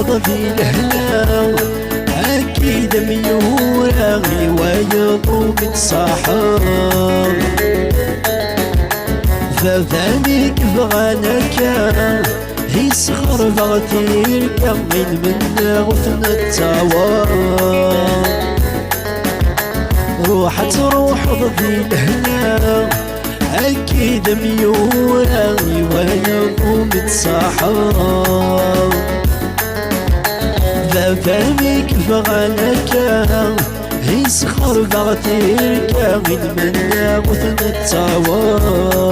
ضفي الهلا أكيد ميورا ويضو متصاحب فذلك بغانك يسخر بغتيرك من غثن التوار روح تروح ضفي الهلا أكيد ميورا ويضو متصاحب فمك فغانك يسخر بغتيرك من غثن التوار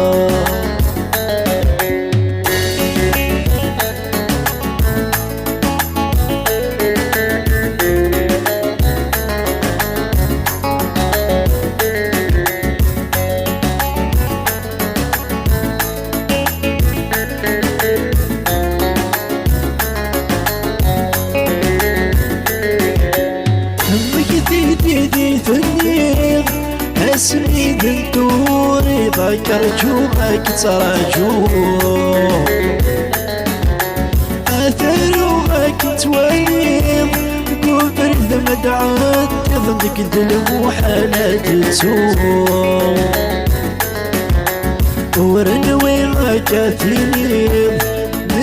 اسمي دنتوري ذكرتوك تراجو اثروك تواليض كبر ذمدعات تظنك دلو حالات تسوق ورنوي غاكاتيني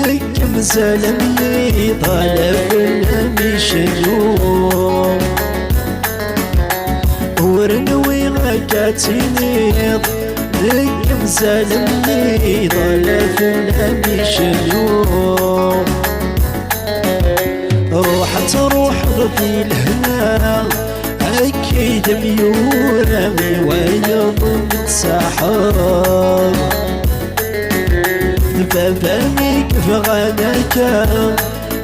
لك مسالم لي طالب المشيوم ورنوي غاكاتيني لك مسالم لي طالب المشيوم روح تروح ضفي الهنا أكيد ميورا ويضم تسحر ففمك فغانك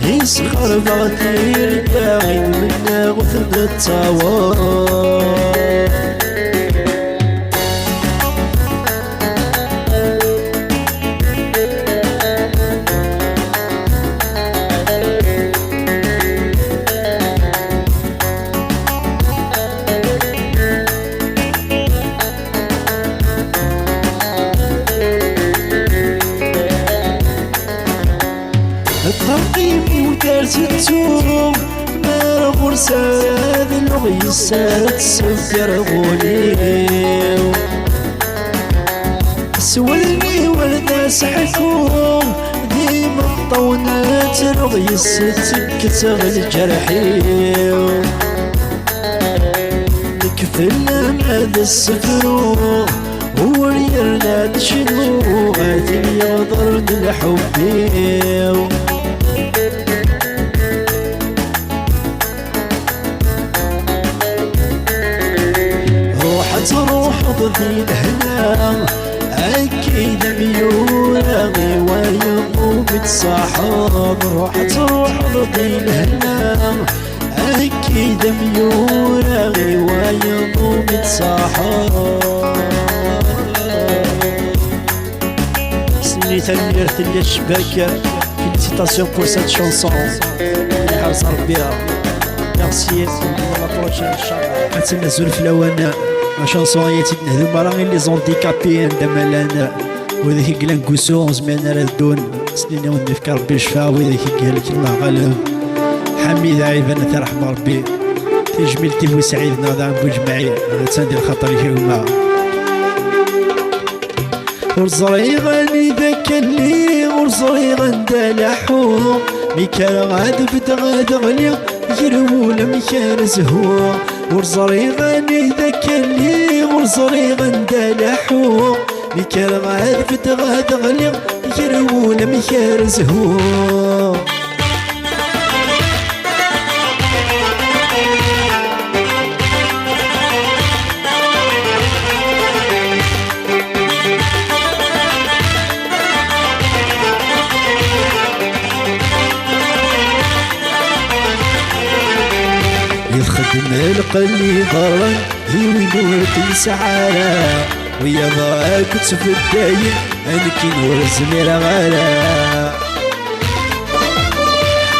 يسخر بغتيرك من غثن التوار الترقيم ودارت التوم ما غرسان الغيسات سكر غوليو سولني والناس حكوم ديما الطونات الغيسات كتغ الجرحيو نكفلنا هذا السفرو وريرنا شنو غادي يضرن الحبيو تروح ضفي الهنا أكيد ميورا ويضو متصاحب روح تروح ضفي الهنا أكيد ميورا ويضو متصاحب سني تنميرت اللي الشباك félicitations pour cette chanson حرص ربيها merci pour la prochaine inchallah حتى نزول في الأوان ما شانسون يتي هذوما راه لي زونديكابي عندما لان وذاك قلان كوسو زمان راه دون سنين ونفكر ربي يشفى وذاك قال لك الله غالب حميد عيبان ترحم ربي تجميلتي وسعيد نظام بوجمعي تندير خاطر يوما ورزري غني ذاك اللي ورزري غندلحو ميكال غاد بدا غاد غلي يرول مكان زهو ورزري غني ذاك اللي ورزري غندلحو ميكال غاد بدا غاد غلي يرول مكان زهو يخدم القلي ضرا يوينو تنسعارا ويا ضاك تفداين انا كي نور الزميرة غالا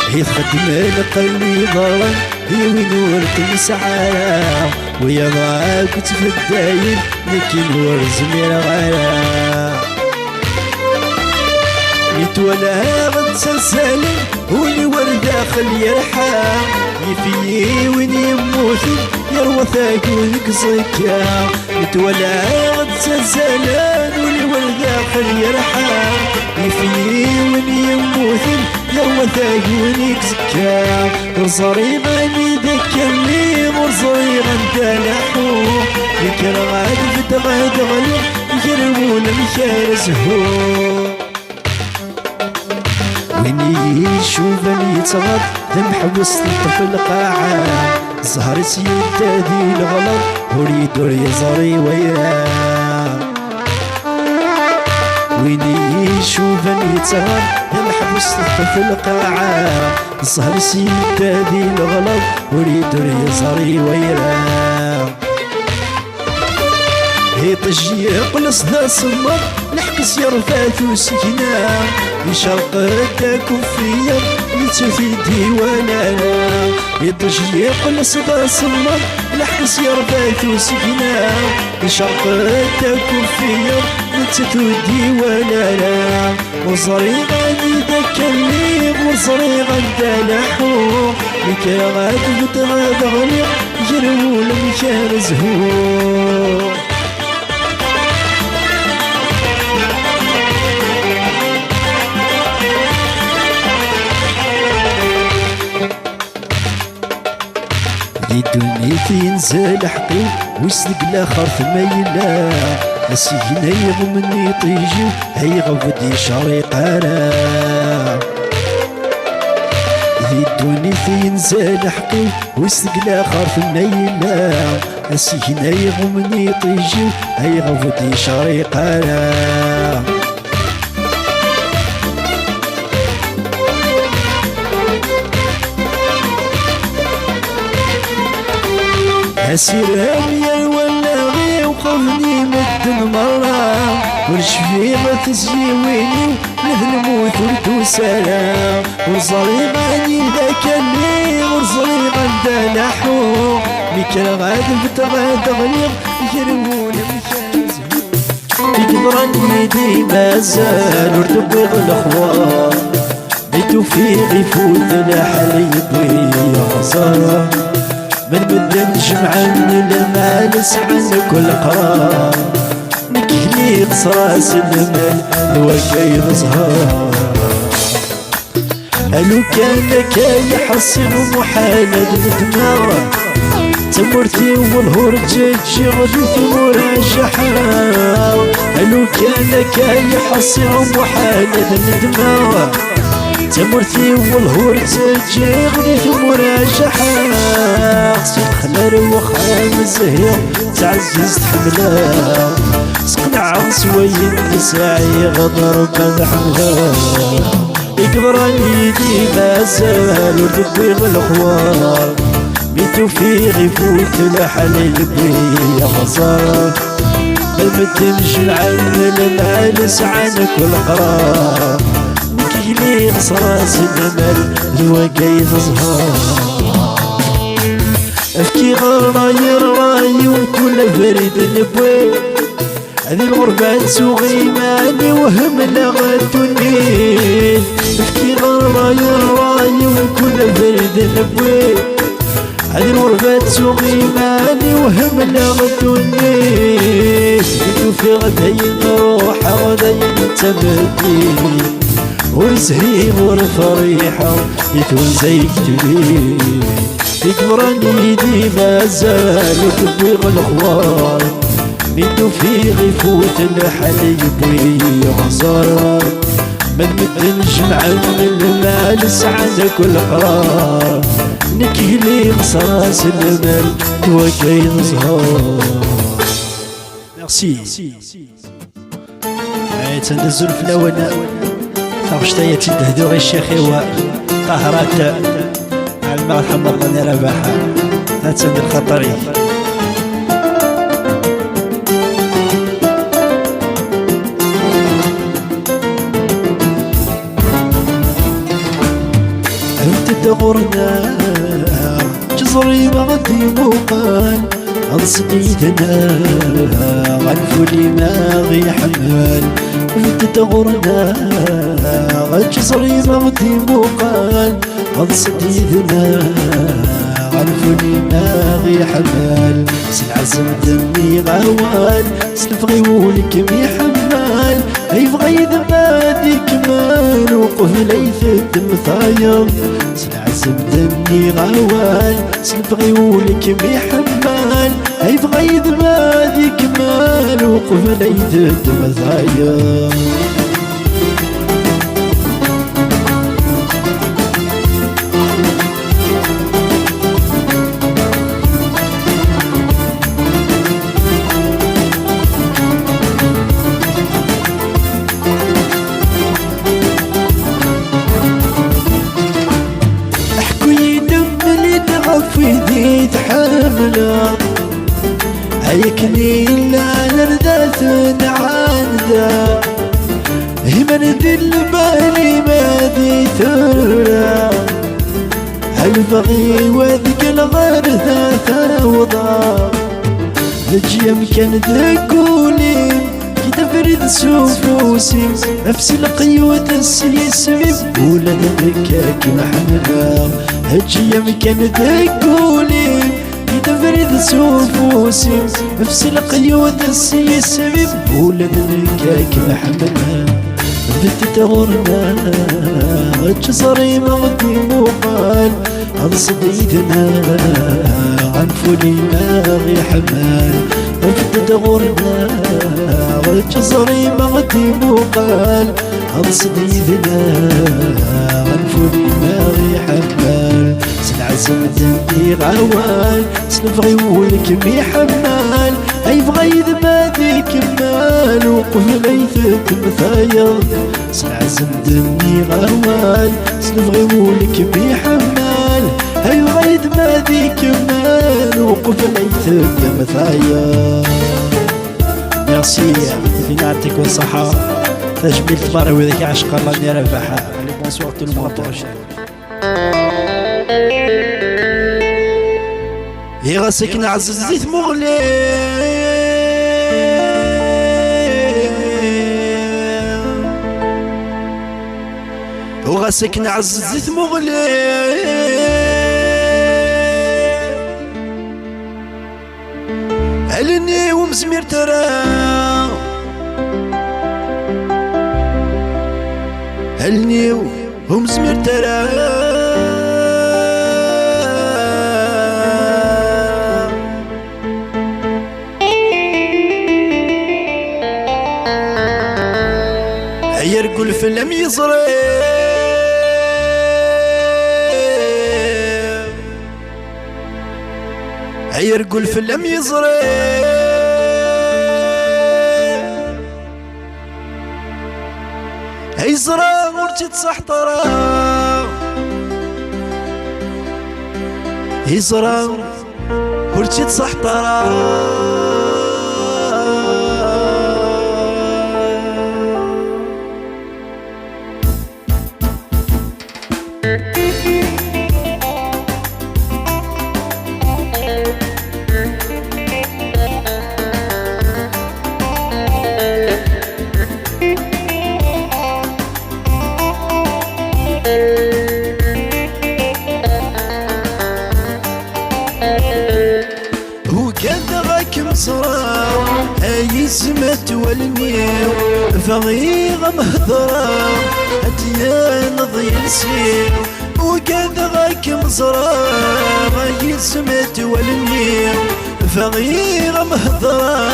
هي خدمة قلبي ضرن هي وين ورد مسعارة ويا ضاك تفداين انا كي نور الزميرة غالا يتولى غد سلسالي ولي ورد داخل يرحى يفيي وين يموتي يروى ثاقولك زكا يتولى غد سلسالان ولي ورد داخل يرحى يفيي وين يموتي يروى ثاقولك زكا ورزريغاني ذكرني ورزريغا دلحو يكر غاد بدغاد غلو يجربون مشار زهور وين يشوفني يتغط ذم حوست في القاعة زهر سيدة ذي الغلط وريدور يزري ويرا وين يشوفني يتغط ذم حوست في القاعة زهر سيدة ذي الغلط وريدور يزري ويرا هي طجي قلص ذا صمر نحكس يرفات وسكنا يشرق التكفية يتفيدي وانا يطجي قلص ذا صمر نحكس يرفات وسكنا يشرق التكفية يتفيدي وانا وصريغا يذكرني وصريغا دلحو لكي غاد بتغاد غليق جرول مشان زهور يدوني تنزل حقي ويسلق الاخر ثميلا السجن يغمني طيجي هي غفدي شريق انا يدوني تنزل حقي ويسلق الاخر ثميلا السجن يغمني طيجي هي غفدي شريق انا أسير هامية ولا غي وقفني مد المرة والشفيغة تزيويني نهنمو ثلث سلام وصريغاني ذاك اللي ورصريغا دلحو ميكرا غاد بتغاد غليغ يجرمون يقدرني دي مازال وردبغ الأخوار بيتو في غيفوت الحليب ويغزر من بدنا نجمع المال سعن كل قرار نكهلي قصراس المال الوكايد زهار الو كان كاي يحصل محال الدماغ تمرتي والهور جاجي غدو ثمور الجحار الو كان كاي يحصل محال الدماغ تمرتي والهور تجي غدي ثمور الجحا سخنر وخام الزهير تعزز تحملها سقنع سوين تساعي غدر بن حملها يقدرني دي مازال ودبي الخوار بيتو في غيفوت الحليل بي غزار بالمدمج العلم المال سعان كل قرار لي غصراس الأمل الوكايد زهار أفكي غراي الراي وكل فريد نبوي هذه الغربة تسوغي ماني وهمنا غدوني أفكي غراي الراي وكل فريد نبوي هذه الغربة تسوغي ماني وهمنا غدوني بدو في غداين روح غداين تبدي ورزهي ورفريحة يتون زيك تبي يكبرني دي مازال وتبويغ الخوار ميدو في غيفوت الحليب ويغزر من نجمع من المال سعد كل قرار نكهلي غصراس المال وكاين زهار ميرسي تندزل في الأوان تغشتايا تدهدو غي الشيخي وطهرات على المرحب الله رباحة لا تسند الخطري غرنا جزري بغدي مقال عن صديدنا غنفولي ما غي حمال فتت غرنا جزري بغدي مقال عن صديدنا غنفولي ما غي حمال سنعزم دمي غوال سنفغي ولك مي حمال اي بغي ذمادي كمال وقف ليث الدم ثاير سنعزم دمي غوال سنبغي ولك مي حمال اي بغي ذمادي كمال وقف ليث الدم ثاير في ذي حمله هيكني لا نردث نعانده همن ذي البالي ما ذي ثرى هل بغي وذك الغرثة ثوضى ذج يمكن ذكولي كتفرد سفوسي نفس القيوة السيسمي ولد ذكاك محمدا هجي يمكن ذكولي كتفرد سفوسي نفس القيوة السيسمي ولد ذكاك محمدا بنت تغرنا جزري مغدي مقال عن صديدنا عن فولي ما غي حمال بنت تغرنا جزري مغدي مقال عن صديدنا عن فولي ما غي حمال سنعزم دمي غوال سنبغي ولك مي حمال اي بغي ذمادي كمال وقف ليثك مثاير سنعزم دمي غوال سنبغي ولك مي حمال اي بغي ذمادي كمال وقف ليثك مثاير ميرسي فينا يعطيكم الصحة تجميل تبارك وذاك عشق الله اللي ربحها علي بونسوار تو الموند يا غاسك نعزز زيت مغلي وغاسك نعزز زيت مغلي علني ومزمير ترى علني ومزمير ترى يرقل فيلم يزري يرقل فيلم يزري يزرى ورتي تسحطرا يزرى ورتي تسحطرا هاي سمت والنيو فغيغ مهضرة أتيان ضيل سيو وكذا غاك مصرة هاي سمت والنيو فغيغ مهضرة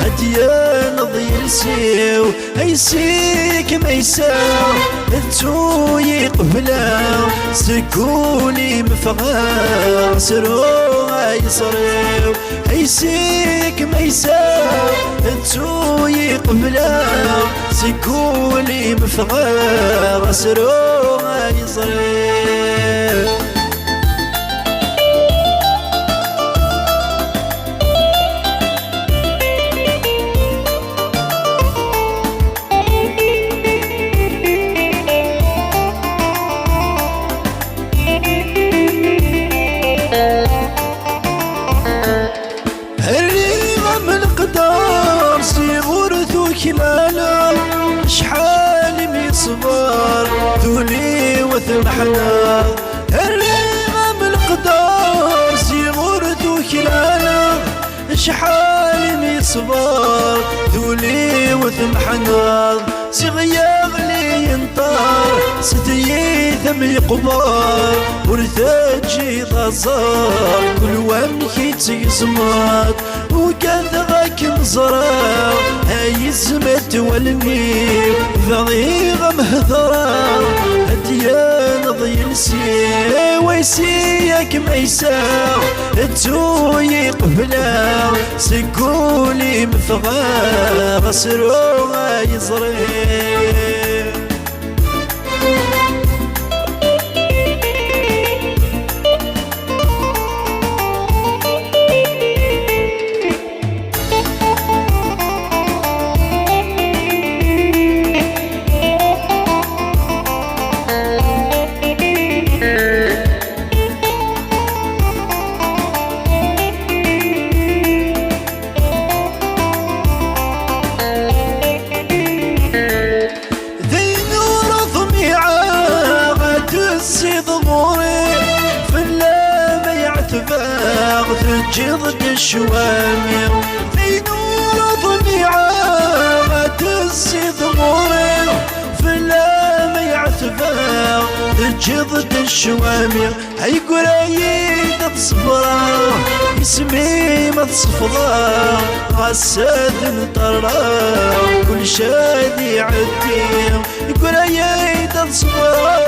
أتيان ضيل سيو هاي سيك ميساو انتو يقبلا سكوني مفغار سرو هاي صريو هاي سيك ميساو انتو يقبلا سكوني مفغار سرو هاي صريو وثمحنا الرغم القدر صغور ذو كلانا شحال ميصبر ذولي وثمحنا صغير لي ينطر ستي ثم يقبر ورثاجي ضزار كل وامكي تيزمر وكذغك مزرع هاي الزمت والمي ضغيغ مهضرة هديان ضيل سي ويسيك ميساو توي قبلا سكولي مثغى غسرو يزري تجض الشوامي في نور ضميعة تسي ضموري فلا ما يعتبر تجض الشوامي هاي قريد تصبرا اسمي ما تصفضا غساد نطرا كل شادي عدي قريد تصبرا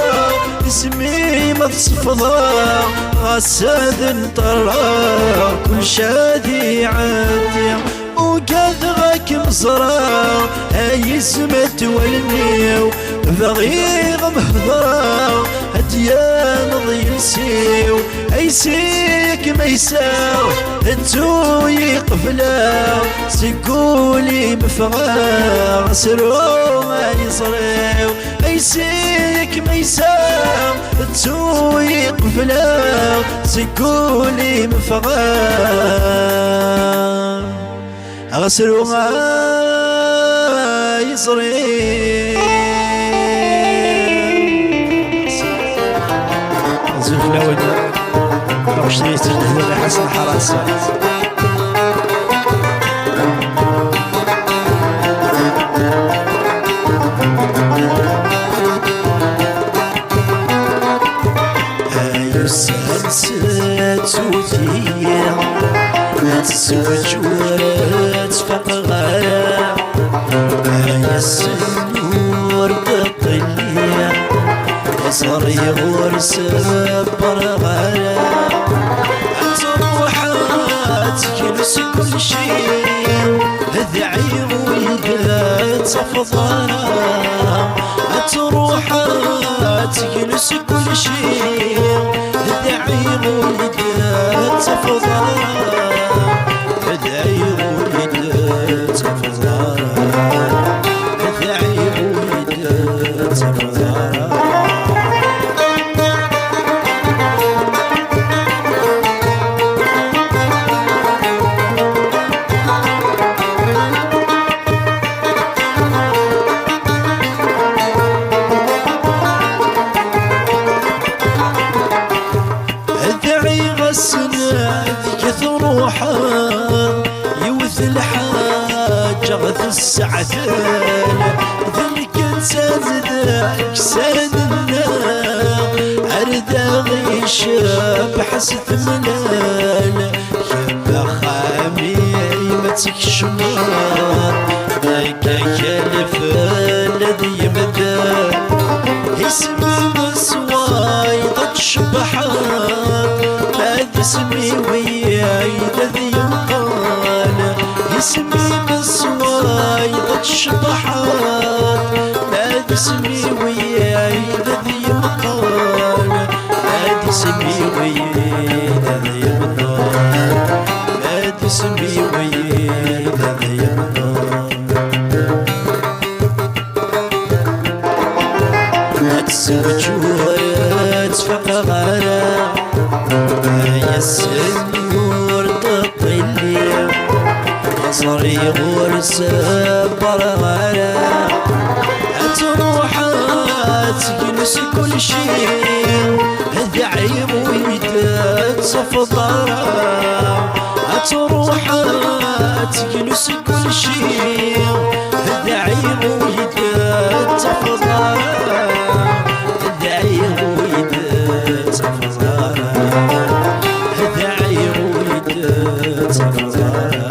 اسمي ما تصفضا غساد نطرا كل شادي عدي وكذغك مزرع هاي سمت والميو ضغيغ مهضرة هديان ضيل سيو اي سيك ميساو التوي قفلا سيقولي مفغا سرو ما يصريو اي سيك ميساو التوي قفلا سيقولي مفغا غسلوا ما يصري زوج لون رشدي تجدد حسن حراسة هاي السلسلة توتية تسوج ورد فقغايا هاي السنور بطلية صار يغور سبر غايا تروحات يلبس كل شيء ذعي ولدات صفضانا تروحات يلبس كل شيء ذعي ولدات صفضانا غث السعدان ذلك انسان ذاك سادنا عردا غيشاب حسد ملال يا خامي ما تكشمار ذاك يالف الذي يبدا اسمي مسواي ضد شبحات ما اسمي وياي الذي يقال اسمي مسواي ضد شبحات ما اسمي وياي الذي يقال ما اسمي وياي الذي يقال ما اسمي وياي الذي يقال سوجورت فقغرا يا السنور تطلي صري غرس برغرا تروحات ينسي كل شيء هذا عيب ويدات صفطارة تروح تجلس كل شيء هذا عيب ويدات صفطارة هذا عيب ويدات صفطارة هذا عيب ويدات صفطارة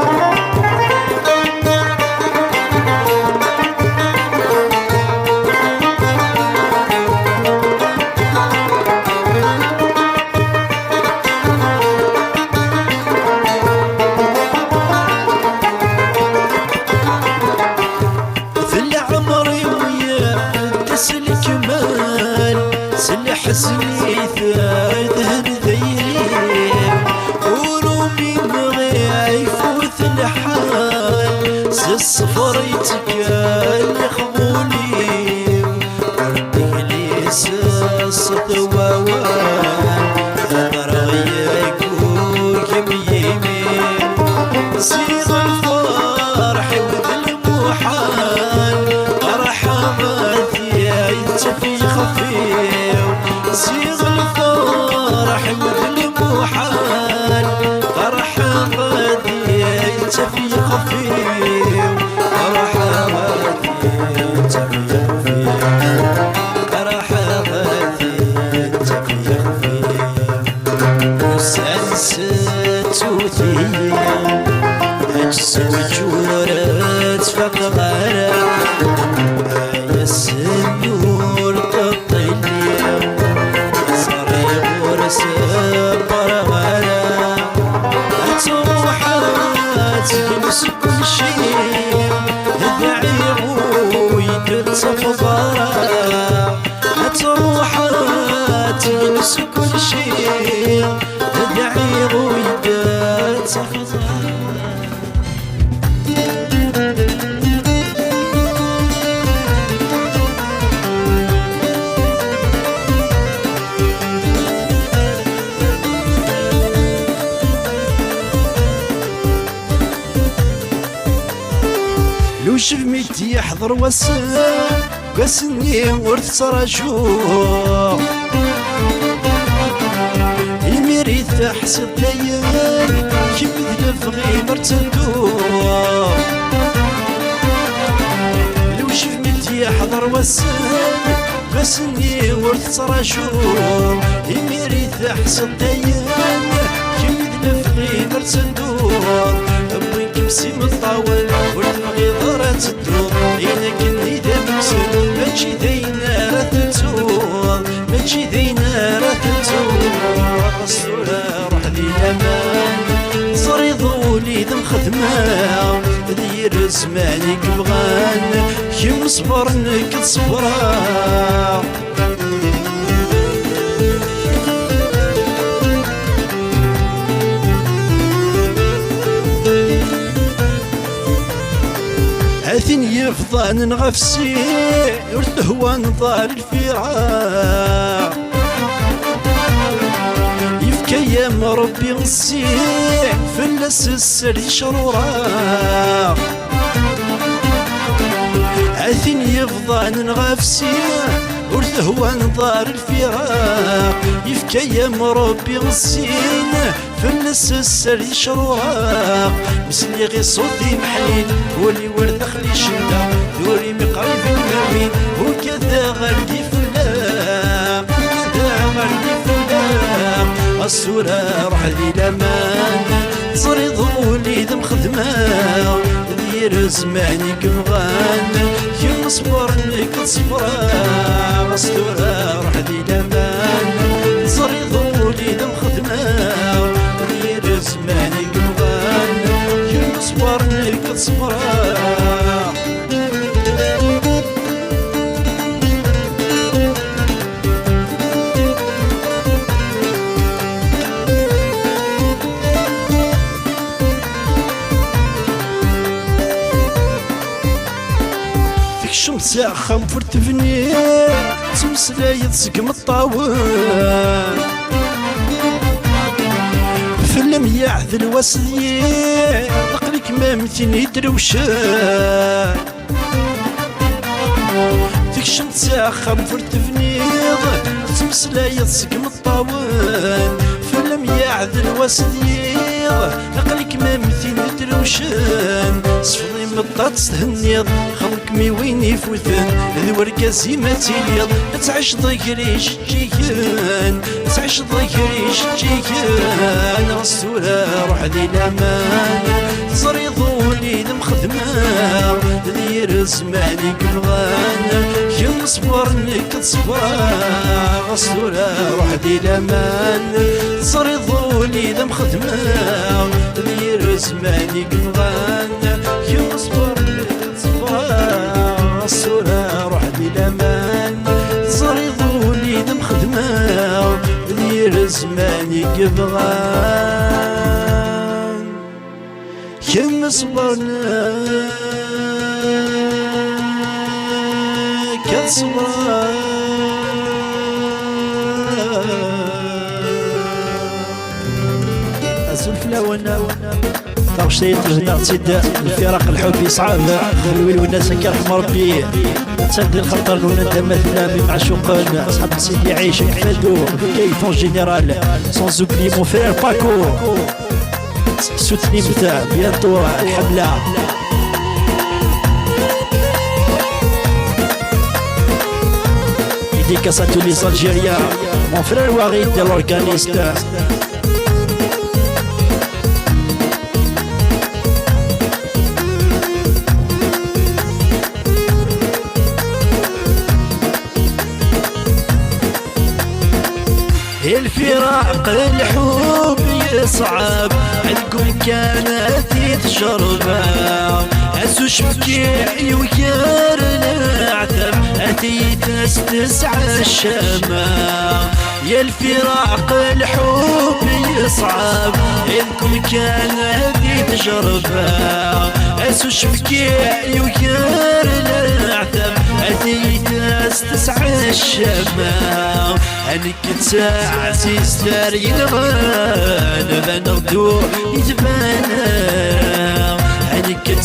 حزني ذهن ذيري ورومي بغي يفوت الحال الصفر يتقال يخبوني وردي الصدواوان انا رغيك يمين زيغ الفرح والمحال رحمتي يتفي خفيف زيغ الفرح والمحال فرح غادي يتفي خفيف فرح غادي يتفي خفيف فرح غادي يتفي خفيف وسلسة توثية أجسد جورت فقغارة يا السنور قطيلية سبر غلا تروحات تجلس كل شيء هذا عيب ويدت صفطارة تروحات تجلس كل شيء هذا عيب ويدت صفطارة لو شفميتي يحضر واسني ورث تراجوع الميريث حسد ديان كيف في مرتدوع لو شفميتي يحضر واسني ورث تراجوع الميريث حسد ديان كيف في مرتدوع أبوك مسيم الطاول والمغي ضرات الدور إلا كني دابسل ماشي دينا راه تنتور ماشي دينا راه تنتور الصورة روح ذي الأمان صريض وليد مخدمة دير زمانك بغان كيم صبرنك تصبرا عاثين يفضان غفسي ورثهوى نضال الفراق يفكى يام ربي غسي فلس السري شرورا عاثين يفضان غفسي ورثهوى نضال الفراق يفكى يام ربي غسين فلس السري شرورا مسلي غي صوتي محلين ولي ورد خلي شندا دوري مقري في الماوين وكذا غردي فلاق وكذا غردي فلاق الصورة روح ذي الأمان صريض وليد مخدمة دير زمانك بغان كي صبرنك تصبرا الصورة روح ذي الأمان صريض وليد مخدمة دير زمانك بغان كي صبرنك تصبرا الشمس خام فرتفني تمسلاي تسقم الطاول فلم يعذل وسلي نقلك ما متني دروشان فيك الشمس خم فرت فنيض تمسلاي تسقم الطاون فلم يعذل واسديض عقلك ما مثين دروشن صفري مطات تهنيض خلق مي وين يفوتن ذي ورقاسي ما تيليض تعيش ضيكري شجيكن تعيش ضيكري شجيكن غسولة روح ذي الامان زريضوني ذم خدمة ذي رزماني كلغان كم صبرنك تصبر غسولة روح ذي الامان زريضوني ذم خدمة ذي رزماني كلغان كم صبرنك تصبر غسولة روح ذي الامان زريضوني ذم خدمة ذي رزماني كبغان كم صبرنا كتصبر الزلف لونا طرشتي تجدع تسد الفراق الحب يصعب الويل والناس كيرحم ربي تسد الخطر لونا مثلنا بمعشوقنا اصحاب سيدي عيش فادو كيفون جينيرال سون زوبلي مون فرير باكو سوتني متاع بيانتو الحمله dédicace à tous les Algériens, mon frère Warid de l'organiste. الفراق الحب يصعب عندكم كانت تجربة أسو شبكي وكار العتب أتيت استسعى الشماء يا الفراق الحب يصعب عندكم كانت تجربة أسو شبكي وكار العتب أتيت استسعى الشماء أنك عزيز دار ينغان بنغدو يتبانا أنك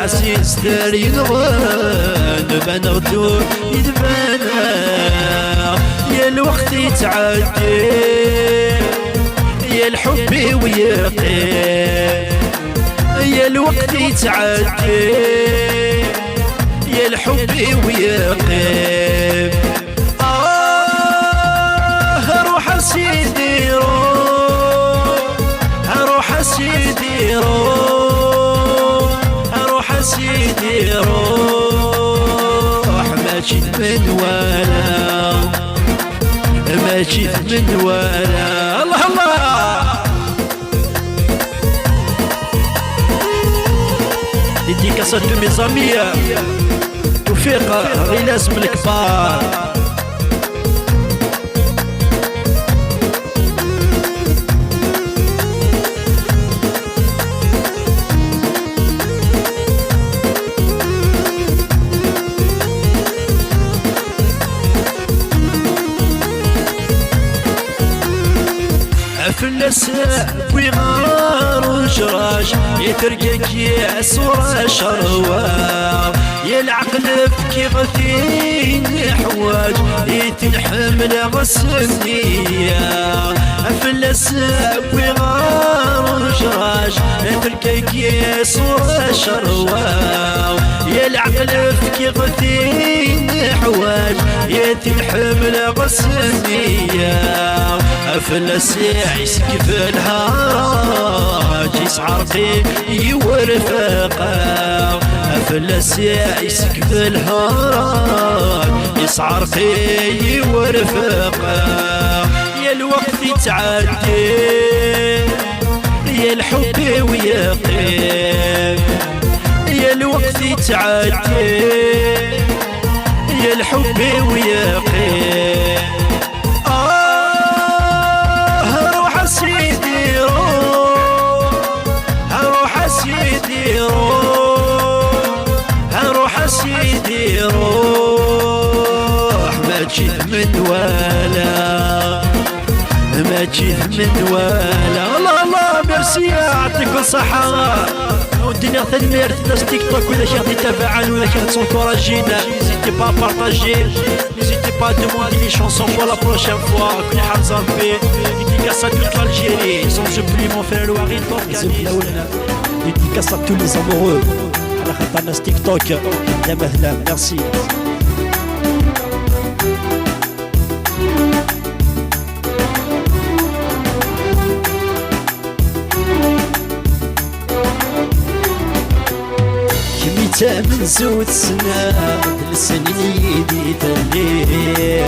عزيز دار ينغان بنغدو يتبانا يا الوقت يتعدي يا الحب ويقين يا الوقت يتعدي يا الحب ويقين سيدي روح سيدي روح سيدي روح ما جيت من ولا ما جيت من ولا الله الله ديديكاسات دو مي زامي توفيق غير لازم الكبار فلس ويغار وجراج يترقق يا صورة شروار يا العقل في كيف حواج يتنحمل غسنية فلس ويغار وجراج يترقق يا صورة شروار يا العقل في كيف حواج يتنحمل غسنية فلس يسكف الهاج يسعر فيه ورفاقه فلس يسكف الهاج يسعر فيه ورفاقه يا الوقت يتعدي يا الحب ويقين يا الوقت يتعدي يا الحب ويقين سيدي روح سيدي روح سيدي روح ما جيت من ولا ما جيت من ولا الله الله ميرسي ميرسي يعطيكم الصحة. والدنيا تنميرت ناس تيك توك ولا كي تتابعنا ولا كي تنكوراجينا. نيزيتي با بارطاجي، نيزيتي با دوموندي لي شونسون بور لا بروشين فوا. كوني حافظة ربي ديديكاس ا توت l'Algérie. Sans oublier mon frère Louari l'organise. Dédicace à tous les amoureux على خاطر ناس تيك توك يا مهلا. ميرسي. كميتا من زود سنة السنين يدي تلي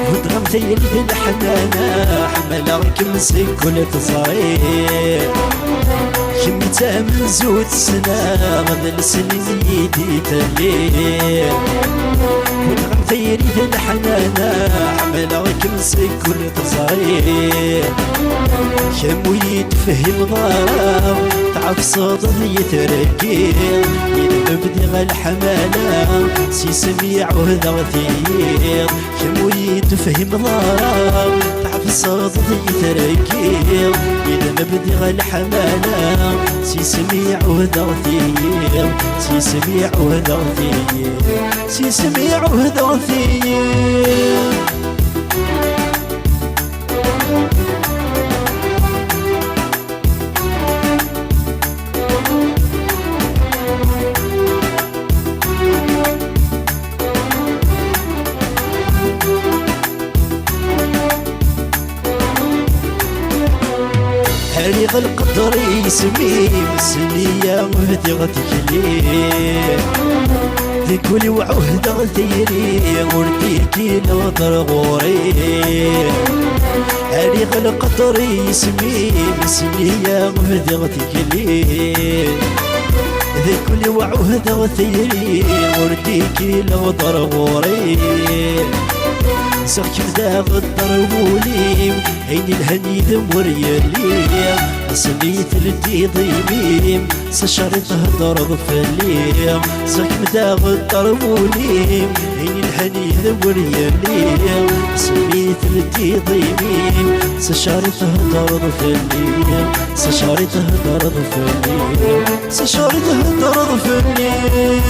ودغم تيل في الحنانة حملة كمسك كل تصغير. كميتا من زود سنة السنين يدي تلي ودغم تيل في الحنانة حملة كمسك كل تصغير. كم يتفهم ضرب تعرف صدر يتركي يذبدي الحمالة سي سميع وهذا وثير. كم يتفهم ضرب تعرف صدر يتركي يذبدي الحمالة سي سميع وهذا وثير. سي سميع وهذا وثير. سي سميع وهذا وثير. هاريغ القدر يسمي مسنية وهدي غتكلي ذكولي وعهد غثيري ورديكي لوطر غوري. هاريغ القدر يسمي مسنية وهدي غتكلي ذكولي وعهد غثيري ورديكي لوطر غوري. سرك بدا غدر وليم عيني الهني ذمور يليم سميت لدي ضيميم سشري تهدر ضفليم. سرك بدا غدر وليم عيني الهني ذمور يليم سميت لدي ضيميم سشري تهدر ضفليم. سشري تهدر ضفليم. سشري تهدر ضفليم.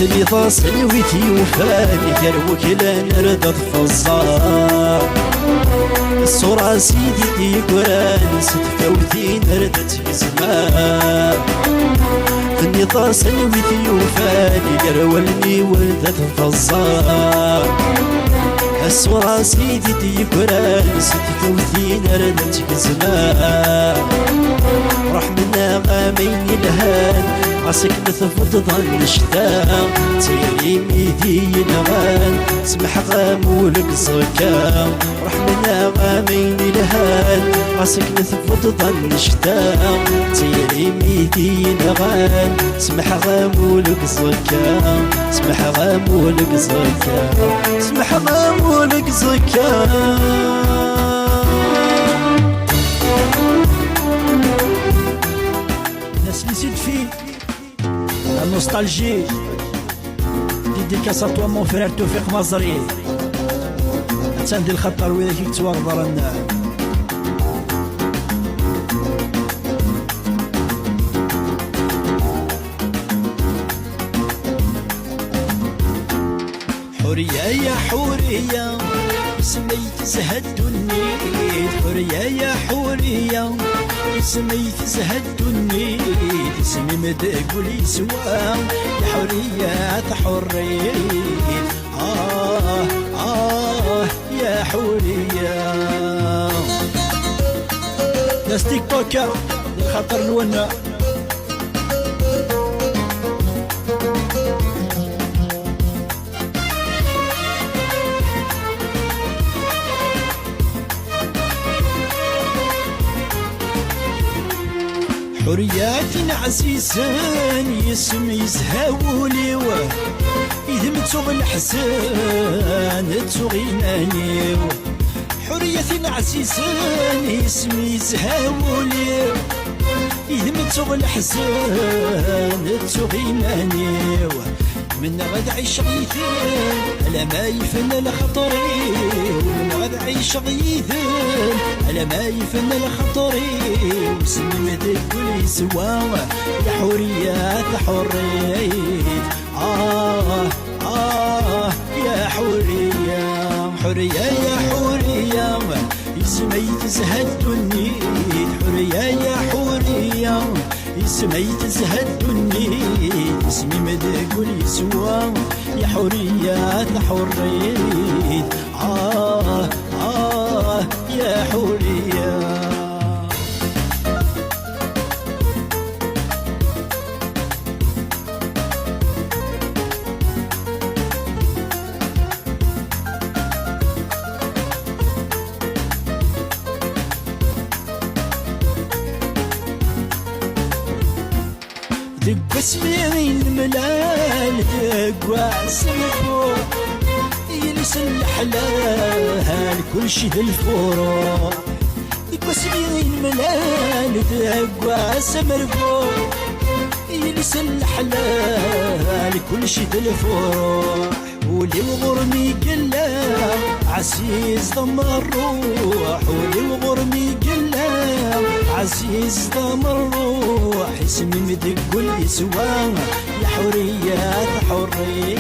اللي فاصل ويتي وفاني كروك لا نرد فالزار. الصورة سيدي دي قران ستفوتي نردت في زمان. اللي فاصل ويتي وفاني كرولني وردت فالزار. الصورة سيدي دي قران ستفوتي نردت في زمان. راح منا غامين الهان عسك نثفض ظل الشتاء تيري ميدي نغان سمح غامولك زكام. راح منا غامين الهان عسك نثفض ظل الشتاء تيري ميدي نغان سمح غامولك زكام. سمح غامولك زكام. سمح غامولك زكام. ناس اللي زيد فيه la nostalgie. Dédicace à toi mon frère Toufik Mazri. تندي الخطر وإذا كي تواغضر النار. حورية يا حورية سميت زهد النيد. حورية يا حورية سميت زهد النيد. اسمي مدقولي سوا يا حورية حرية. يا حورية. ناس تيك توكر خاطر الونا. حرياتنا عزيزان يسمي يزهاولي إذا متوغ الحزان تغيماني حريتي عزيزان اسمي زهاولي إذا متوغ الحزان تغيماني من غد عيش غيثان على ما يفن الخطري من غد عيش غيثان على ما يفن الخطري وسمي مدى كل سوا يا حريات حريت يا حرية حرية يا حرية اسمي تزهد النيد حرية يا حرية اسمي تزهد النيد اسمي مدى كل سوا يا حريات حريت يا حرية دق اسمي الملال دق سمكو يلس الحلال كل شي ذا الفروع دق اسمي الملال دق سمكو يلس الحلال كل شي ذا الفروع ولي وغرمي قلا عزيز ضم الروح ولي وغرمي قلا عزيز ضم الروح اسمي مدق كل سوا يا حريات حرية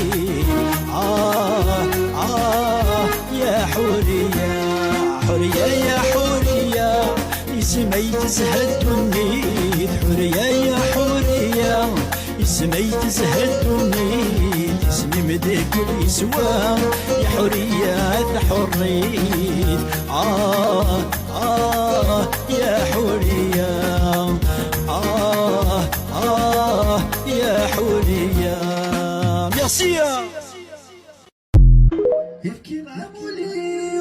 يا حرية حرية يا حرية اسمي تزهد النيد حرية يا حرية اسمي تزهد النيد اسمي مدى كل سوا يا حريات حريت يا حرية يا حرية ميرسي يبكي معمولي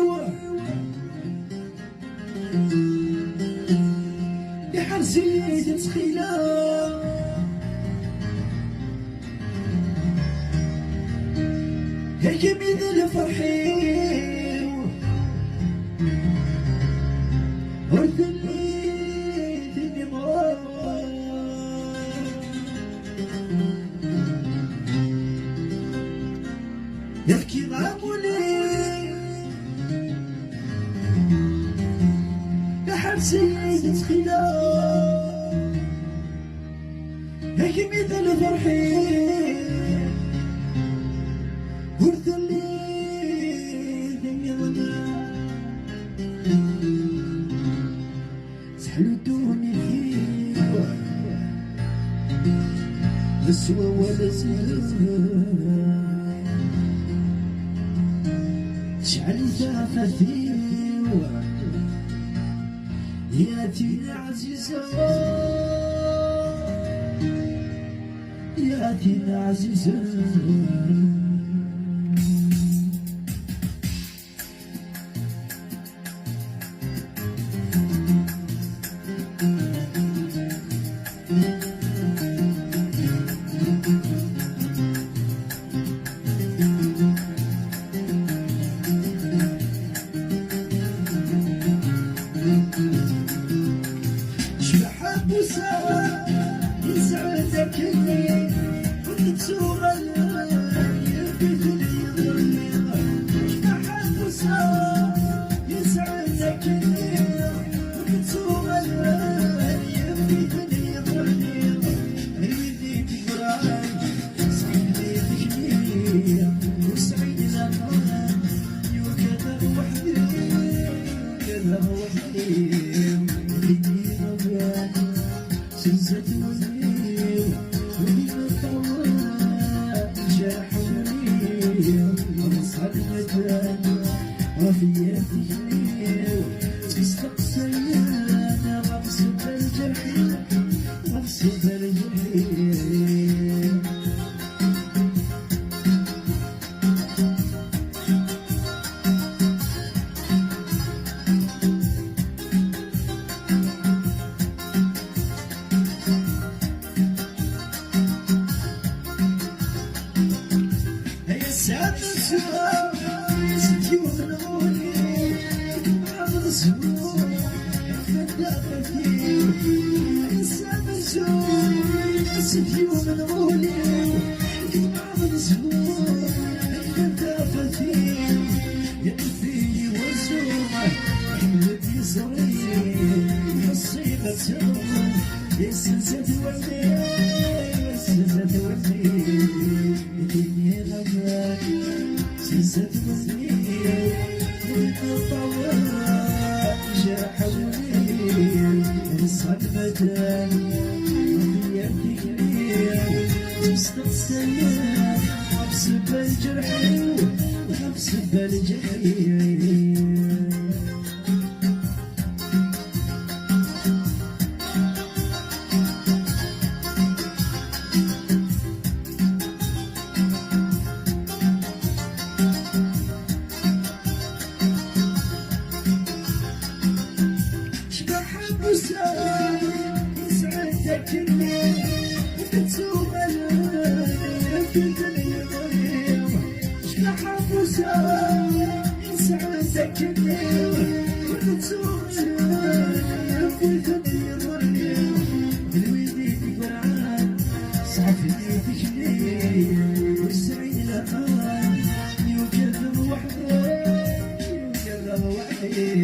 بحرزي تسخيلة هيك بيد الفرحي ورث اللي دني يبكي معمولي بحرزي تسخيلة هيك بيد الفرحي ورث اللي سحلتوني فيه لسوى ولا زمان شعلي ثافتي يا تينا عزيزة يا تينا عزيزة شبحب وسوا يسعدك اللي كنت صورة يبيت لي ضريضة شبحب وسوا يسعدك اللي كنت صورة يبيت لي ضريضة اللي تقراي سعيد كبير وسعيد الأمان وكذا وحدي كذا وحدي سنزت وليل وليل طوال جاحوني ومصعد مدان وفياتي حليل تستقصي انا مبسوط الجحيم مبسوط الجحيم السلسة تولي السلسة تولي الدنيا غمرك سلسة تولي والقطوة جرحوني الصدمة وفي يدك تستقسم غصب الجرح غصب الجرح يسعدك الليل وتسوق الليل في الدنيا ضيم اشبح ابوسام يسعدك الليل وتسوق الليل في الدنيا ضيم بالويديك قرعان صافي تجليل والسعيد الامان يوجد وحده يوجد وحده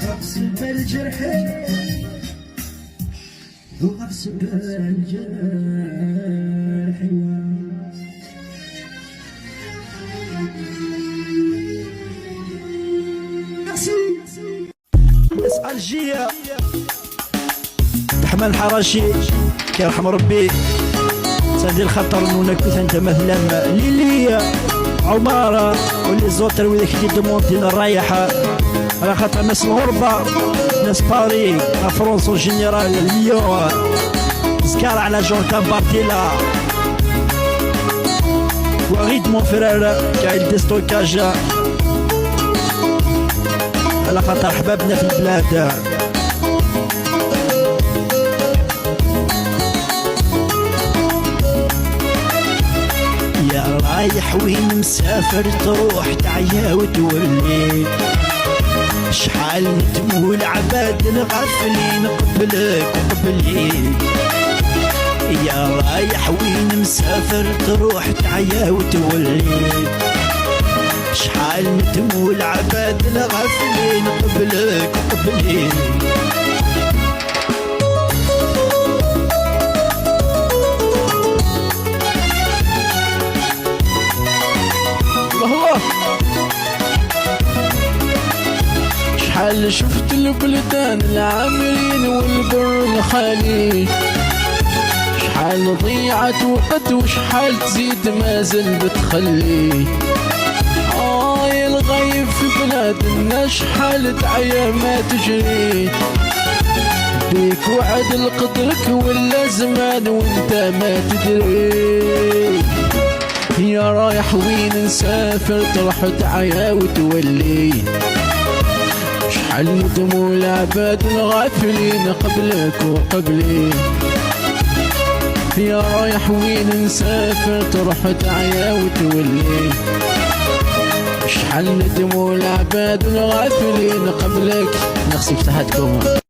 غصب الجرح وغصب الجرح اسأل جية محمد الحراشي كيرحم ربي سادي الخطر نونك انت مثلا ليليا عمارة واللي زوتر وذاك اللي دمونتين الرايحة على خاطر ناس الغربة ناس باري فرنسا جينيرال ليون زكار على جوركان بارتيلا وغيد مون فرير كاين دي ستوكاج على خاطر حبابنا في البلاد يا رايح وين مسافر تروح تعيا وتولي شحال ندمو العباد الغافلين قبلك وقبلي يا رايح وين مسافر تروح تعيا وتولي شحال ندمو العباد الغافلين قبلك وقبلي شحال شفت البلدان العامرين والبر الخالي شحال ضيعت وقت وشحال تزيد مازال بتخلي يا الغايب في بلادنا شحال تعيا ما تجري بيك وعد لقدرك ولا زمان وانت ما تدري يا رايح وين نسافر تروح تعيا وتولي شحال ندموا العباد الغافلين قبلك وقبلي يا رايح وين نسافر تروح تعيا وتولي شحال ندموا العباد الغافلين قبلك. نغسل تحتكم.